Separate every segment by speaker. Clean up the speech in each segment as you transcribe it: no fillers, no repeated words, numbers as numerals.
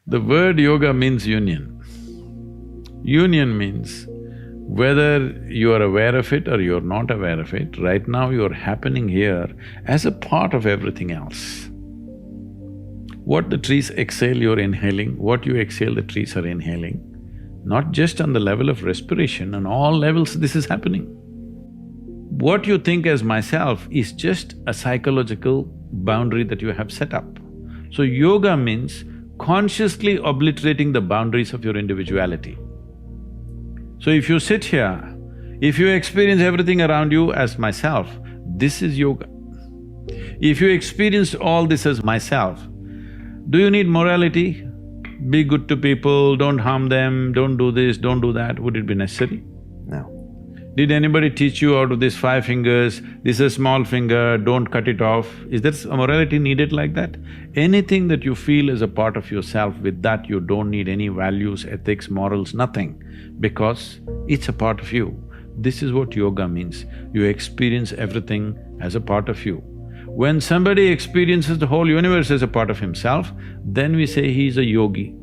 Speaker 1: The word yoga means union. Union means whether you are aware of it or you're not aware of it, right now you're happening here as a part of everything else. What the trees exhale, you're inhaling, what you exhale, the trees are inhaling. Not just on the level of respiration, on all levels this is happening. What you think as myself is just a psychological boundary that you have set up. So yoga means consciously obliterating the boundaries of your individuality. So if you sit here, if you experience everything around you as myself, this is yoga. If you experience all this as myself, do you need morality? Be good to people, don't harm them, don't do this, don't do that, would it be necessary?
Speaker 2: No.
Speaker 1: Did anybody teach you out of these 5 fingers, this is a small finger, don't cut it off? Is there a morality needed like that? Anything that you feel is a part of yourself, with that you don't need any values, ethics, morals, nothing, because it's a part of you. This is what yoga means. You experience everything as a part of you. When somebody experiences the whole universe as a part of himself, then we say he is a yogi.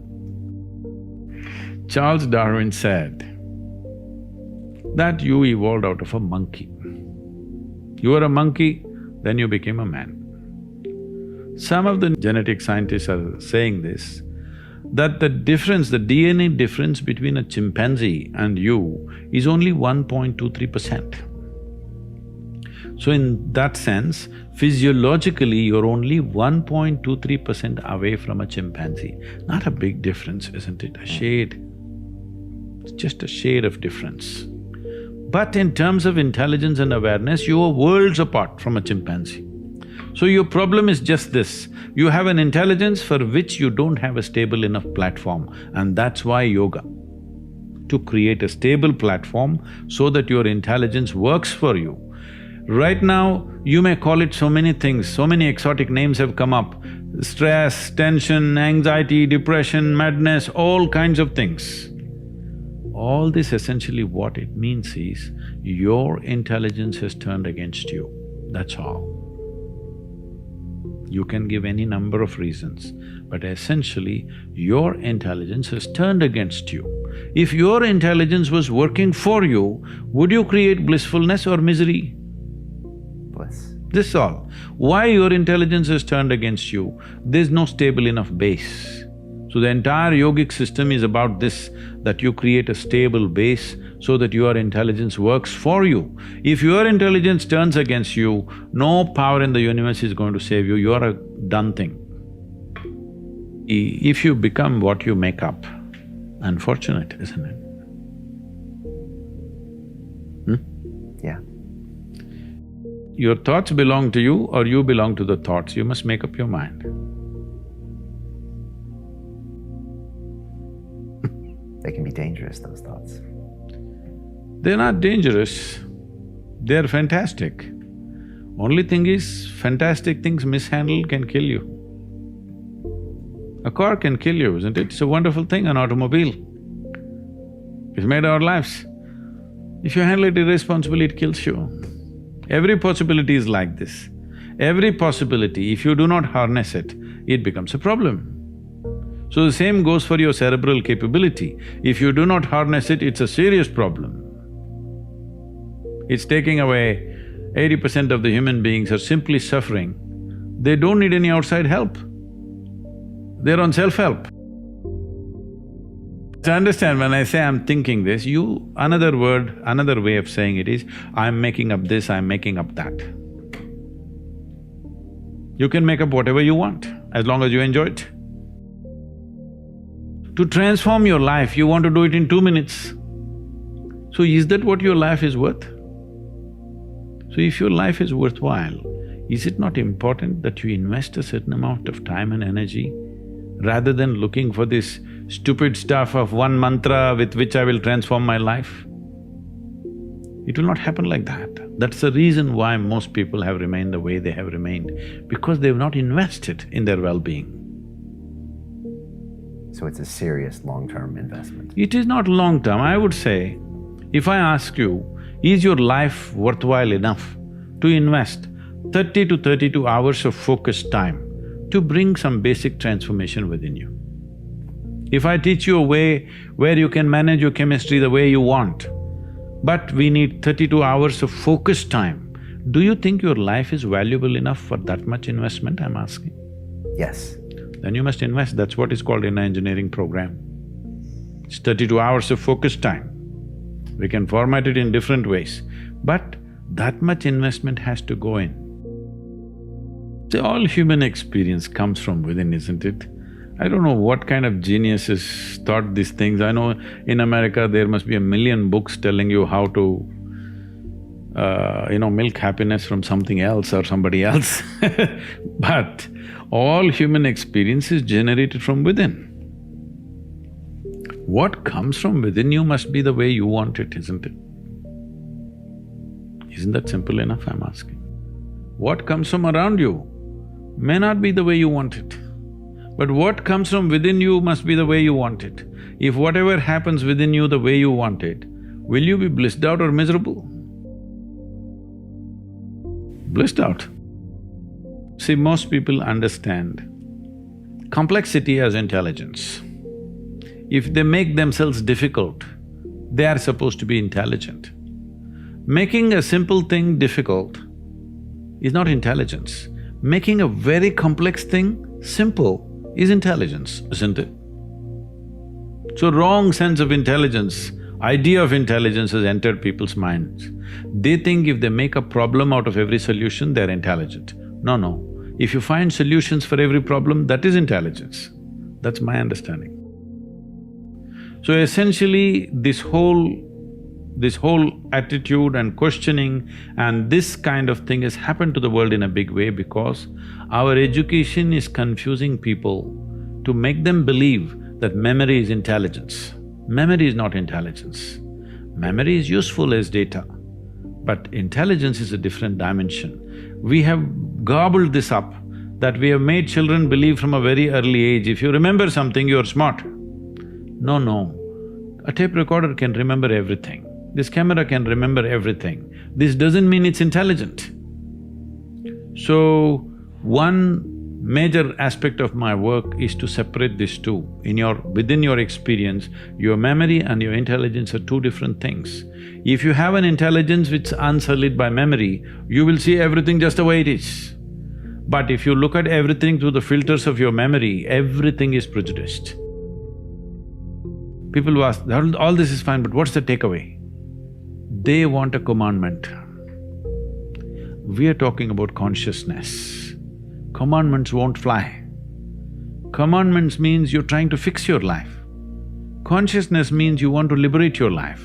Speaker 1: Charles Darwin said that you evolved out of a monkey. You were a monkey, then you became a man. Some of the genetic scientists are saying this, that the difference, the DNA difference between a chimpanzee and you is only 1.23%. So in that sense, physiologically you're only 1.23% away from a chimpanzee. Not a big difference, isn't it? A shade, it's just a shade of difference. But in terms of intelligence and awareness, you are worlds apart from a chimpanzee. So your problem is just this, you have an intelligence for which you don't have a stable enough platform, and that's why yoga. To create a stable platform so that your intelligence works for you. Right now, you may call it so many things, so many exotic names have come up. Stress, tension, anxiety, depression, madness, all kinds of things. All this essentially what it means is, your intelligence has turned against you, that's all. You can give any number of reasons, but essentially, your intelligence has turned against you. If your intelligence was working for you, would you create blissfulness or misery?
Speaker 2: Bliss.
Speaker 1: This is all. Why your intelligence has turned against you? There's no stable enough base. So the entire yogic system is about this, that you create a stable base so that your intelligence works for you. If your intelligence turns against you, no power in the universe is going to save you, you are a done thing. If you become what you make up, unfortunate, isn't it?
Speaker 2: Yeah.
Speaker 1: Your thoughts belong to you or you belong to the thoughts, you must make up your mind.
Speaker 2: They can be dangerous, those thoughts.
Speaker 1: They're not dangerous, they're fantastic. Only thing is, fantastic things mishandled can kill you. A car can kill you, isn't it? It's a wonderful thing, an automobile. It's made our lives. If you handle it irresponsibly, it kills you. Every possibility is like this. Every possibility, if you do not harness it, it becomes a problem. So the same goes for your cerebral capability. If you do not harness it, it's a serious problem. It's taking away 80% of the human beings are simply suffering. They don't need any outside help. They're on self-help. To understand, when I say I'm thinking this, another word, another way of saying it is, I'm making up this, I'm making up that. You can make up whatever you want, as long as you enjoy it. To transform your life, you want to do it in 2 minutes. So is that what your life is worth? So if your life is worthwhile, is it not important that you invest a certain amount of time and energy rather than looking for this stupid stuff of one mantra with which I will transform my life? It will not happen like that. That's the reason why most people have remained the way they have remained, because they've not invested in their well-being.
Speaker 2: So it's a serious long-term investment.
Speaker 1: It is not long-term. I would say, if I ask you, is your life worthwhile enough to invest 30 to 32 hours of focused time to bring some basic transformation within you? If I teach you a way where you can manage your chemistry the way you want, but we need 32 hours of focused time, do you think your life is valuable enough for that much investment, I'm asking?
Speaker 2: Yes.
Speaker 1: Then you must invest, that's what is called in an engineering program. It's 32 hours of focused time. We can format it in different ways, but that much investment has to go in. See, all human experience comes from within, isn't it? I don't know what kind of geniuses thought these things. I know in America there must be a million books telling you how to, milk happiness from something else or somebody else but all human experience is generated from within. What comes from within you must be the way you want it, isn't it? Isn't that simple enough, I'm asking? What comes from around you may not be the way you want it, but what comes from within you must be the way you want it. If whatever happens within you the way you want it, will you be blissed out or miserable? Blissed out. See, most people understand complexity as intelligence. If they make themselves difficult, they are supposed to be intelligent. Making a simple thing difficult is not intelligence. Making a very complex thing simple is intelligence, isn't it? So wrong sense of intelligence, idea of intelligence has entered people's minds. They think if they make a problem out of every solution, they're intelligent. No. If you find solutions for every problem, that is intelligence. That's my understanding. So essentially, this whole attitude and questioning and this kind of thing has happened to the world in a big way because our education is confusing people to make them believe that memory is intelligence. Memory is not intelligence. Memory is useful as data, but intelligence is a different dimension. We have gobbled this up, that we have made children believe from a very early age, if you remember something, you're smart. No. A tape recorder can remember everything. This camera can remember everything. This doesn't mean it's intelligent. So, one major aspect of my work is to separate these two. Within your experience, your memory and your intelligence are two different things. If you have an intelligence which is unsullied by memory, you will see everything just the way it is. But if you look at everything through the filters of your memory, everything is prejudiced. People who ask, all this is fine, but what's the takeaway? They want a commandment. We are talking about consciousness. Commandments won't fly. Commandments means you're trying to fix your life. Consciousness means you want to liberate your life.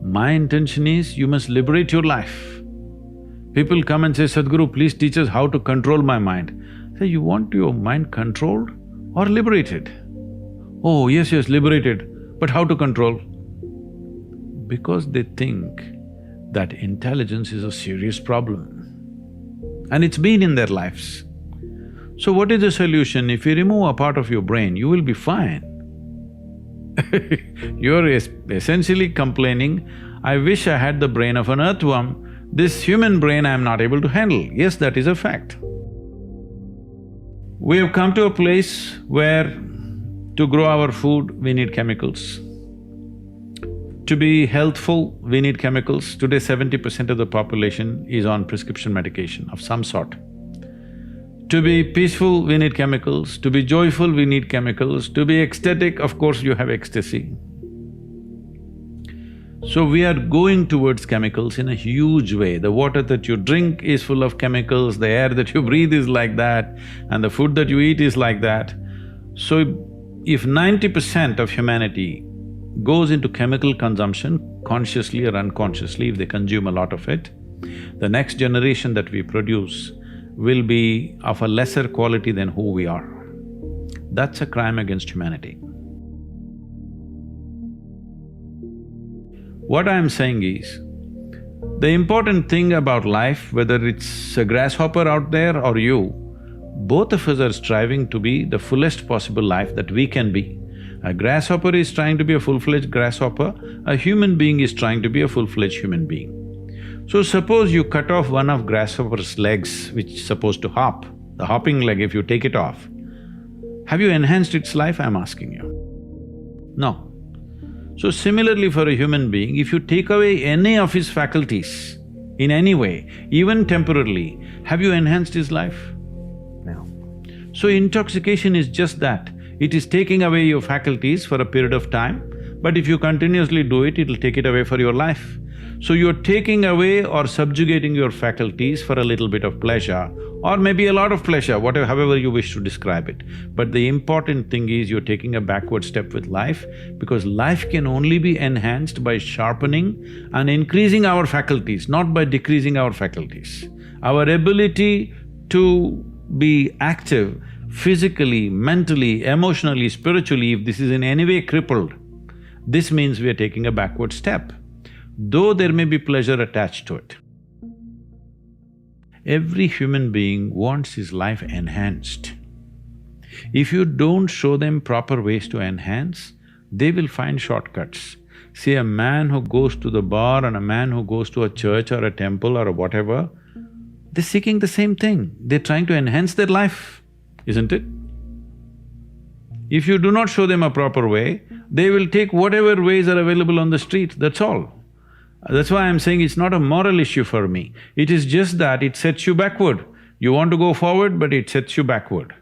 Speaker 1: My intention is you must liberate your life. People come and say, Sadhguru, please teach us how to control my mind. I say, you want your mind controlled or liberated? Oh, yes, liberated, but how to control? Because they think that intelligence is a serious problem. And it's been in their lives. So what is the solution? If you remove a part of your brain, you will be fine. You're essentially complaining, I wish I had the brain of an earthworm, this human brain I'm not able to handle. Yes, that is a fact. We have come to a place where to grow our food, we need chemicals. To be healthful, we need chemicals. Today, 70% of the population is on prescription medication of some sort. To be peaceful, we need chemicals. To be joyful, we need chemicals. To be ecstatic, of course, you have ecstasy. So we are going towards chemicals in a huge way. The water that you drink is full of chemicals, the air that you breathe is like that, and the food that you eat is like that. So if 90% of humanity goes into chemical consumption, consciously or unconsciously, if they consume a lot of it, the next generation that we produce will be of a lesser quality than who we are. That's a crime against humanity. What I'm saying is, the important thing about life, whether it's a grasshopper out there or you, both of us are striving to be the fullest possible life that we can be. A grasshopper is trying to be a full-fledged grasshopper, a human being is trying to be a full-fledged human being. So suppose you cut off one of grasshopper's legs which is supposed to hop, the hopping leg, if you take it off, have you enhanced its life, I'm asking you? No. So similarly for a human being, if you take away any of his faculties in any way, even temporarily, have you enhanced his life?
Speaker 2: No.
Speaker 1: So intoxication is just that. It is taking away your faculties for a period of time, but if you continuously do it, it'll take it away for your life. So you're taking away or subjugating your faculties for a little bit of pleasure, or maybe a lot of pleasure, whatever… however you wish to describe it. But the important thing is you're taking a backward step with life, because life can only be enhanced by sharpening and increasing our faculties, not by decreasing our faculties. Our ability to be active physically, mentally, emotionally, spiritually, if this is in any way crippled, this means we are taking a backward step, though there may be pleasure attached to it. Every human being wants his life enhanced. If you don't show them proper ways to enhance, they will find shortcuts. See, a man who goes to the bar and a man who goes to a church or a temple or whatever, they're seeking the same thing. They're trying to enhance their life, isn't it? If you do not show them a proper way, they will take whatever ways are available on the street, that's all. That's why I'm saying it's not a moral issue for me. It is just that it sets you backward. You want to go forward, but it sets you backward.